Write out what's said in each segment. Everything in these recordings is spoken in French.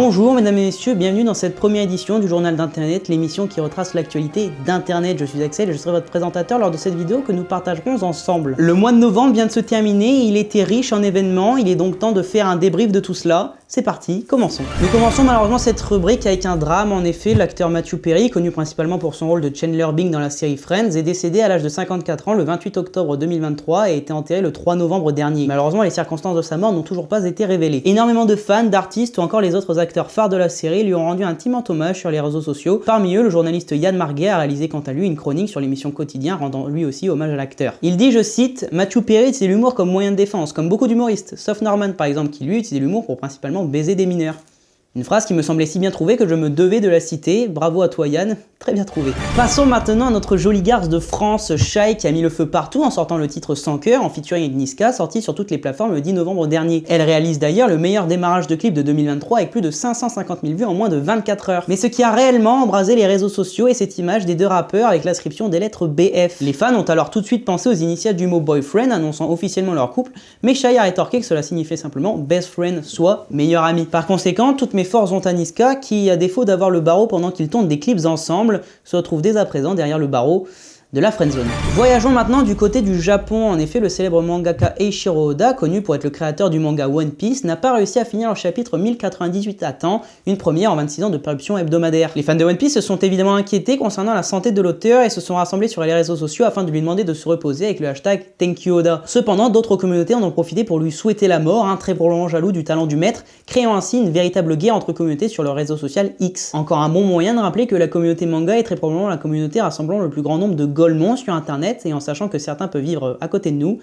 Bonjour mesdames et messieurs, bienvenue dans cette première édition du Journal d'Internet, l'émission qui retrace l'actualité d'Internet. Je suis Axel et je serai votre présentateur lors de cette vidéo que nous partagerons ensemble. Le mois de novembre vient de se terminer et il était riche en événements, il est donc temps de faire un débrief de tout cela. C'est parti, commençons. Nous commençons malheureusement cette rubrique avec un drame. En effet, l'acteur Matthew Perry, connu principalement pour son rôle de Chandler Bing dans la série Friends, est décédé à l'âge de 54 ans le 28 octobre 2023 et a été enterré le 3 novembre dernier. Malheureusement, les circonstances de sa mort n'ont toujours pas été révélées. Énormément de fans, d'artistes ou encore les autres acteurs phares de la série lui ont rendu un timide hommage sur les réseaux sociaux. Parmi eux, le journaliste Yann Marguet a réalisé quant à lui une chronique sur l'émission Quotidien rendant lui aussi hommage à l'acteur. Il dit, je cite, « Matthew Perry utilisait l'humour comme moyen de défense, comme beaucoup d'humoristes, sauf Norman par exemple qui lui utilisait l'humour pour principalement baiser des mineurs. » Une phrase qui me semblait si bien trouvée que je me devais de la citer. Bravo à toi Yann, très bien trouvé. Passons maintenant à notre jolie garce de France, Shai, qui a mis le feu partout en sortant le titre Sans cœur en featuring avec Niska, sorti sur toutes les plateformes le 10 novembre dernier. Elle réalise d'ailleurs le meilleur démarrage de clip de 2023 avec plus de 550 000 vues en moins de 24 heures. Mais ce qui a réellement embrasé les réseaux sociaux est cette image des deux rappeurs avec l'inscription des lettres BF. Les fans ont alors tout de suite pensé aux initiales du mot boyfriend annonçant officiellement leur couple, mais Shai a rétorqué que cela signifiait simplement best friend, soit meilleur ami. Par conséquent, toutes mes forces ont à Niska qui, à défaut d'avoir le barreau pendant qu'ils tournent des clips ensemble, se retrouve dès à présent derrière le barreau de la friendzone. Voyageons maintenant du côté du Japon. En effet, le célèbre mangaka Eiichiro Oda, connu pour être le créateur du manga One Piece, n'a pas réussi à finir le chapitre 1098 à temps, une première en 26 ans de parution hebdomadaire. Les fans de One Piece se sont évidemment inquiétés concernant la santé de l'auteur et se sont rassemblés sur les réseaux sociaux afin de lui demander de se reposer avec le hashtag #ThankYouOda. Cependant, d'autres communautés en ont profité pour lui souhaiter la mort, très probablement jaloux du talent du maître, créant ainsi une véritable guerre entre communautés sur le réseau social X. Encore un bon moyen de rappeler que la communauté manga est très probablement la communauté rassemblant le plus grand nombre de golemons sur internet, et en sachant que certains peuvent vivre à côté de nous,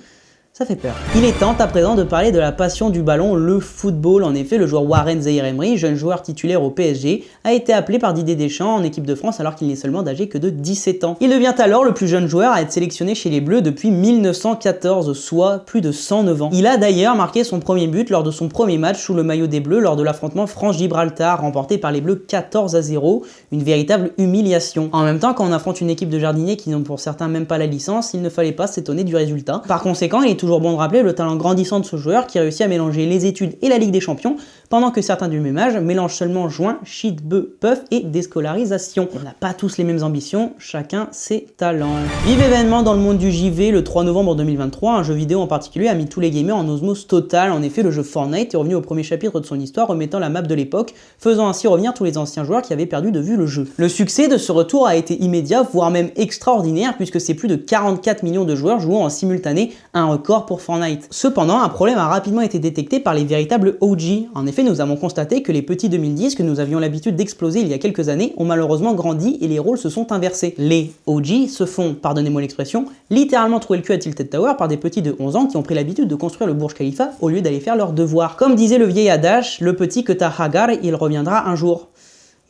ça fait peur. Il est temps à présent de parler de la passion du ballon, le football. En effet, le joueur Warren Zaïre-Emery, jeune joueur titulaire au PSG, a été appelé par Didier Deschamps en équipe de France alors qu'il n'est seulement âgé que de 17 ans. Il devient alors le plus jeune joueur à être sélectionné chez les Bleus depuis 1914, soit plus de 109 ans. Il a d'ailleurs marqué son premier but lors de son premier match sous le maillot des Bleus lors de l'affrontement France-Gibraltar, remporté par les Bleus 14-0, une véritable humiliation. En même temps, quand on affronte une équipe de jardiniers qui n'ont pour certains même pas la licence, il ne fallait pas s'étonner du résultat. Par conséquent, il est toujours bon de rappeler le talent grandissant de ce joueur qui réussit à mélanger les études et la Ligue des Champions, pendant que certains du même âge mélangent seulement joint, shit, bœuf, puff et déscolarisation. On n'a pas tous les mêmes ambitions, chacun ses talents. Vive événement dans le monde du JV, le 3 novembre 2023, un jeu vidéo en particulier a mis tous les gamers en osmose totale. En effet, le jeu Fortnite est revenu au premier chapitre de son histoire, remettant la map de l'époque, faisant ainsi revenir tous les anciens joueurs qui avaient perdu de vue le jeu. Le succès de ce retour a été immédiat, voire même extraordinaire, puisque c'est plus de 44 millions de joueurs jouant en simultané, un record pour Fortnite. Cependant, un problème a rapidement été détecté par les véritables OG. En effet, nous avons constaté que les petits 2010 que nous avions l'habitude d'exploser il y a quelques années ont malheureusement grandi et les rôles se sont inversés. Les OG se font, pardonnez-moi l'expression, littéralement trouver le cul à Tilted Tower par des petits de 11 ans qui ont pris l'habitude de construire le Burj Khalifa au lieu d'aller faire leurs devoirs. Comme disait le vieil adage, le petit que t'as hagar, il reviendra un jour.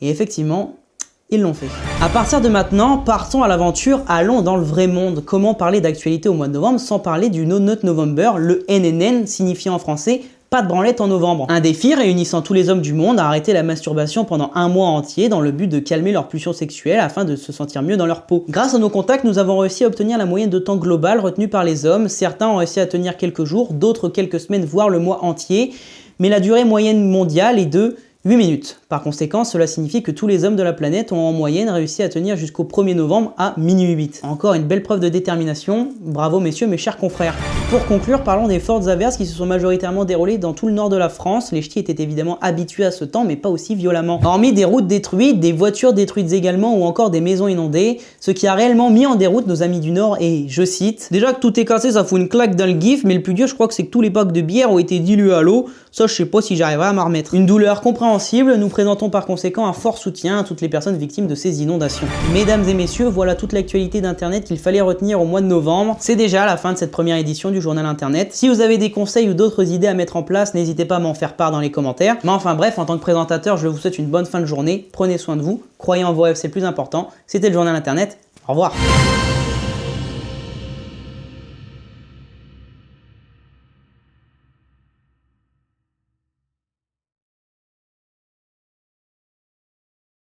Et effectivement, ils l'ont fait. À partir de maintenant, partons à l'aventure, allons dans le vrai monde. Comment parler d'actualité au mois de novembre sans parler du No Nut November, le NNN, signifiant en français pas de branlette en novembre. Un défi réunissant tous les hommes du monde à arrêter la masturbation pendant un mois entier dans le but de calmer leur pulsion sexuelle afin de se sentir mieux dans leur peau. Grâce à nos contacts, nous avons réussi à obtenir la moyenne de temps global retenue par les hommes. Certains ont réussi à tenir quelques jours, d'autres quelques semaines, voire le mois entier. Mais la durée moyenne mondiale est de 8 minutes. Par conséquent, cela signifie que tous les hommes de la planète ont en moyenne réussi à tenir jusqu'au 1er novembre à minuit 8. Encore une belle preuve de détermination. Bravo messieurs, mes chers confrères. Pour conclure, parlons des fortes averses qui se sont majoritairement déroulées dans tout le nord de la France. Les ch'tis étaient évidemment habitués à ce temps, mais pas aussi violemment. Hormis des routes détruites, des voitures détruites également ou encore des maisons inondées, ce qui a réellement mis en déroute nos amis du nord et, je cite, « Déjà que tout est cassé, ça fout une claque dans le gif, mais le plus dur je crois que c'est que tous les packs de bière ont été dilués à l'eau. Ça je sais pas si j'arriverai à m'en remettre. » Une douleur compréhensible, nous présentons par conséquent un fort soutien à toutes les personnes victimes de ces inondations. Mesdames et messieurs, voilà toute l'actualité d'Internet qu'il fallait retenir au mois de novembre. C'est déjà la fin de cette première édition du Journal Internet. Si vous avez des conseils ou d'autres idées à mettre en place, n'hésitez pas à m'en faire part dans les commentaires. Mais enfin bref, en tant que présentateur, je vous souhaite une bonne fin de journée. Prenez soin de vous, croyez en vos rêves, c'est le plus important. C'était le Journal Internet. Au revoir.